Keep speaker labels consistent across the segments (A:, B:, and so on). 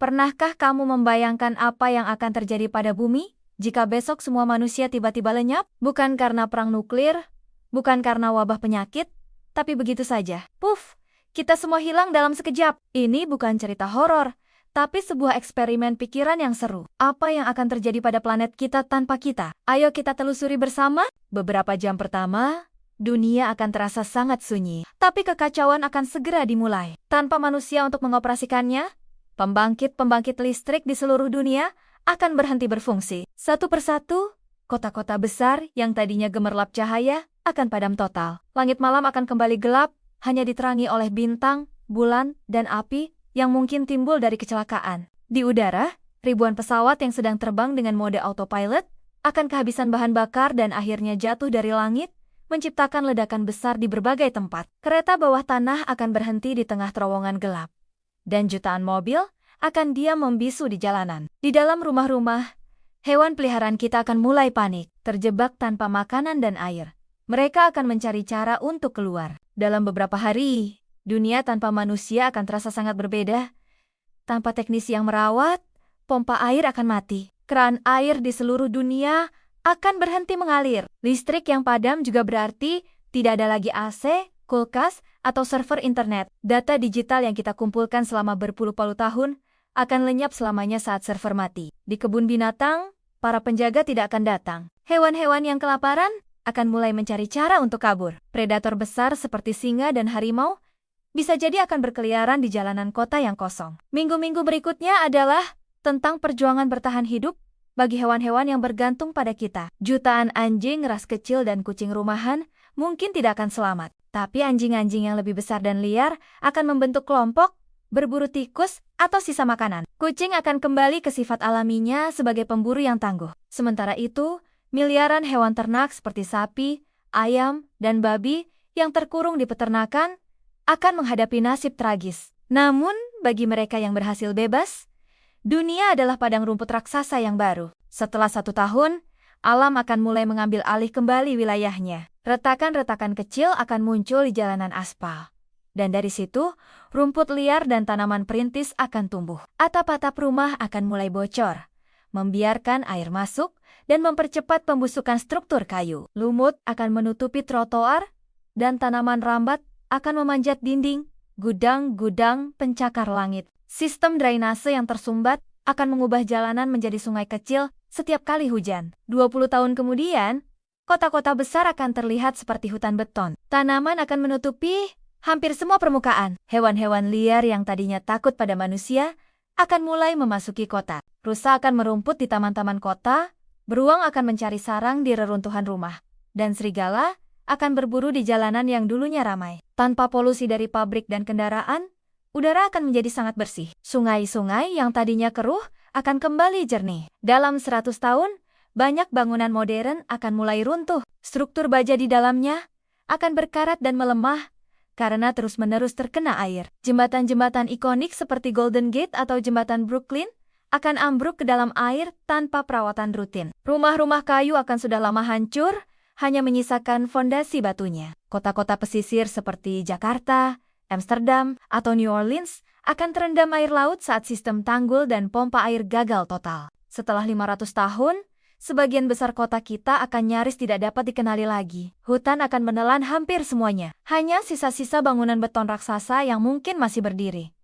A: Pernahkah kamu membayangkan apa yang akan terjadi pada bumi jika besok semua manusia tiba-tiba lenyap? Bukan karena perang nuklir, bukan karena wabah penyakit, tapi begitu saja. Puff, kita semua hilang dalam sekejap. Ini bukan cerita horor, tapi sebuah eksperimen pikiran yang seru. Apa yang akan terjadi pada planet kita tanpa kita? Ayo kita telusuri bersama. Beberapa jam pertama, dunia akan terasa sangat sunyi. Tapi kekacauan akan segera dimulai. Tanpa manusia untuk mengoperasikannya, pembangkit-pembangkit listrik di seluruh dunia akan berhenti berfungsi. Satu persatu, kota-kota besar yang tadinya gemerlap cahaya akan padam total. Langit malam akan kembali gelap, hanya diterangi oleh bintang, bulan, dan api yang mungkin timbul dari kecelakaan. Di udara, ribuan pesawat yang sedang terbang dengan mode autopilot akan kehabisan bahan bakar dan akhirnya jatuh dari langit, menciptakan ledakan besar di berbagai tempat. Kereta bawah tanah akan berhenti di tengah terowongan gelap. Dan jutaan mobil akan diam membisu di jalanan. Di dalam rumah-rumah, hewan peliharaan kita akan mulai panik, terjebak tanpa makanan dan air. Mereka akan mencari cara untuk keluar. Dalam beberapa hari, dunia tanpa manusia akan terasa sangat berbeda. Tanpa teknisi yang merawat, pompa air akan mati. Keran air di seluruh dunia akan berhenti mengalir. Listrik yang padam juga berarti tidak ada lagi AC, kulkas, atau server internet. Data digital yang kita kumpulkan selama berpuluh-puluh tahun akan lenyap selamanya saat server mati. Di kebun binatang, para penjaga tidak akan datang. Hewan-hewan yang kelaparan akan mulai mencari cara untuk kabur. Predator besar seperti singa dan harimau bisa jadi akan berkeliaran di jalanan kota yang kosong. Minggu-minggu berikutnya adalah tentang perjuangan bertahan hidup bagi hewan-hewan yang bergantung pada kita. Jutaan anjing, ras kecil, dan kucing rumahan mungkin tidak akan selamat. Tapi anjing-anjing yang lebih besar dan liar akan membentuk kelompok, berburu tikus, atau sisa makanan. Kucing akan kembali ke sifat alaminya sebagai pemburu yang tangguh. Sementara itu, miliaran hewan ternak seperti sapi, ayam, dan babi yang terkurung di peternakan akan menghadapi nasib tragis. Namun, bagi mereka yang berhasil bebas, dunia adalah padang rumput raksasa yang baru. Setelah 1 tahun, alam akan mulai mengambil alih kembali wilayahnya. Retakan-retakan kecil akan muncul di jalanan aspal. Dan dari situ, rumput liar dan tanaman perintis akan tumbuh. Atap-atap rumah akan mulai bocor, membiarkan air masuk dan mempercepat pembusukan struktur kayu. Lumut akan menutupi trotoar, dan tanaman rambat akan memanjat dinding, gudang-gudang pencakar langit. Sistem drainase yang tersumbat akan mengubah jalanan menjadi sungai kecil setiap kali hujan. 20 tahun kemudian, kota-kota besar akan terlihat seperti hutan beton. Tanaman akan menutupi hampir semua permukaan. Hewan-hewan liar yang tadinya takut pada manusia akan mulai memasuki kota. Rusa akan merumput di taman-taman kota, beruang akan mencari sarang di reruntuhan rumah, dan serigala akan berburu di jalanan yang dulunya ramai. Tanpa polusi dari pabrik dan kendaraan, udara akan menjadi sangat bersih. Sungai-sungai yang tadinya keruh akan kembali jernih. Dalam 100 tahun, banyak bangunan modern akan mulai runtuh. Struktur baja di dalamnya akan berkarat dan melemah karena terus-menerus terkena air. Jembatan-jembatan ikonik seperti Golden Gate atau Jembatan Brooklyn akan ambruk ke dalam air tanpa perawatan rutin. Rumah-rumah kayu akan sudah lama hancur, hanya menyisakan fondasi batunya. Kota-kota pesisir seperti Jakarta, Amsterdam, atau New Orleans akan terendam air laut saat sistem tanggul dan pompa air gagal total. Setelah 500 tahun, sebagian besar kota kita akan nyaris tidak dapat dikenali lagi. Hutan akan menelan hampir semuanya. Hanya sisa-sisa bangunan beton raksasa yang mungkin masih berdiri,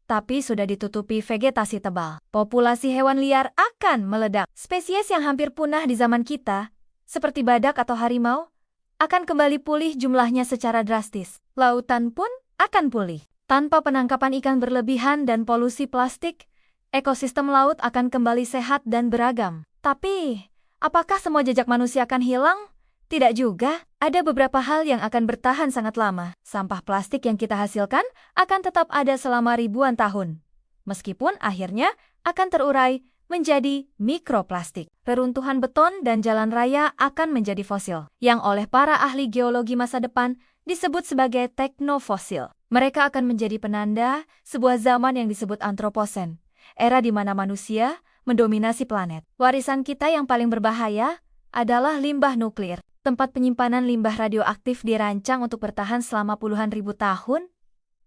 A: tapi sudah ditutupi vegetasi tebal. Populasi hewan liar akan meledak. Spesies yang hampir punah di zaman kita, seperti badak atau harimau, akan kembali pulih jumlahnya secara drastis. Lautan pun akan pulih. Tanpa penangkapan ikan berlebihan dan polusi plastik, ekosistem laut akan kembali sehat dan beragam. Tapi, apakah semua jejak manusia akan hilang? Tidak juga. Ada beberapa hal yang akan bertahan sangat lama. Sampah plastik yang kita hasilkan akan tetap ada selama ribuan tahun, meskipun akhirnya akan terurai menjadi mikroplastik. Reruntuhan beton dan jalan raya akan menjadi fosil, yang oleh para ahli geologi masa depan disebut sebagai teknofosil. Mereka akan menjadi penanda sebuah zaman yang disebut antroposen, era di mana manusia mendominasi planet. Warisan kita yang paling berbahaya adalah limbah nuklir. Tempat penyimpanan limbah radioaktif dirancang untuk bertahan selama puluhan ribu tahun,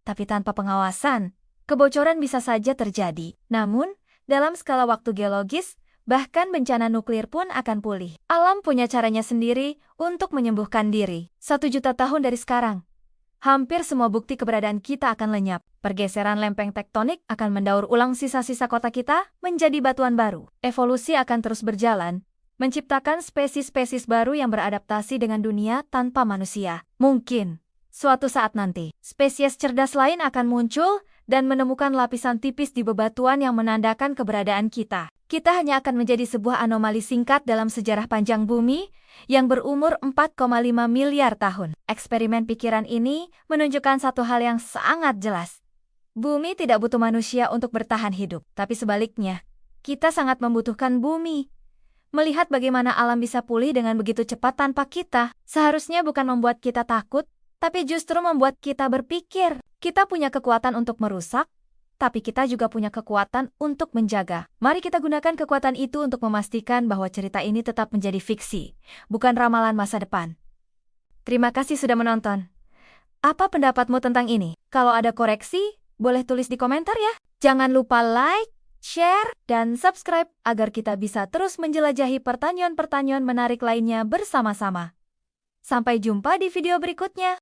A: tapi tanpa pengawasan, Kebocoran bisa saja terjadi. Namun, dalam skala waktu geologis, bahkan bencana nuklir pun akan pulih. Alam punya caranya sendiri untuk menyembuhkan diri. 1 juta tahun dari sekarang, hampir semua bukti keberadaan kita akan lenyap. Pergeseran lempeng tektonik akan mendaur ulang sisa-sisa kota kita menjadi batuan baru. Evolusi akan terus berjalan, menciptakan spesies-spesies baru yang beradaptasi dengan dunia tanpa manusia. Mungkin, suatu saat nanti, spesies cerdas lain akan muncul dan menemukan lapisan tipis di bebatuan yang menandakan keberadaan kita. Kita hanya akan menjadi sebuah anomali singkat dalam sejarah panjang bumi yang berumur 4,5 miliar tahun. Eksperimen pikiran ini menunjukkan satu hal yang sangat jelas. Bumi tidak butuh manusia untuk bertahan hidup, tapi sebaliknya, kita sangat membutuhkan bumi. Melihat bagaimana alam bisa pulih dengan begitu cepat tanpa kita, seharusnya bukan membuat kita takut, tapi justru membuat kita berpikir. Kita punya kekuatan untuk merusak, tapi kita juga punya kekuatan untuk menjaga. Mari kita gunakan kekuatan itu untuk memastikan bahwa cerita ini tetap menjadi fiksi, bukan ramalan masa depan. Terima kasih sudah menonton. Apa pendapatmu tentang ini? Kalau ada koreksi, boleh tulis di komentar ya. Jangan lupa like, share, dan subscribe agar kita bisa terus menjelajahi pertanyaan-pertanyaan menarik lainnya bersama-sama. Sampai jumpa di video berikutnya.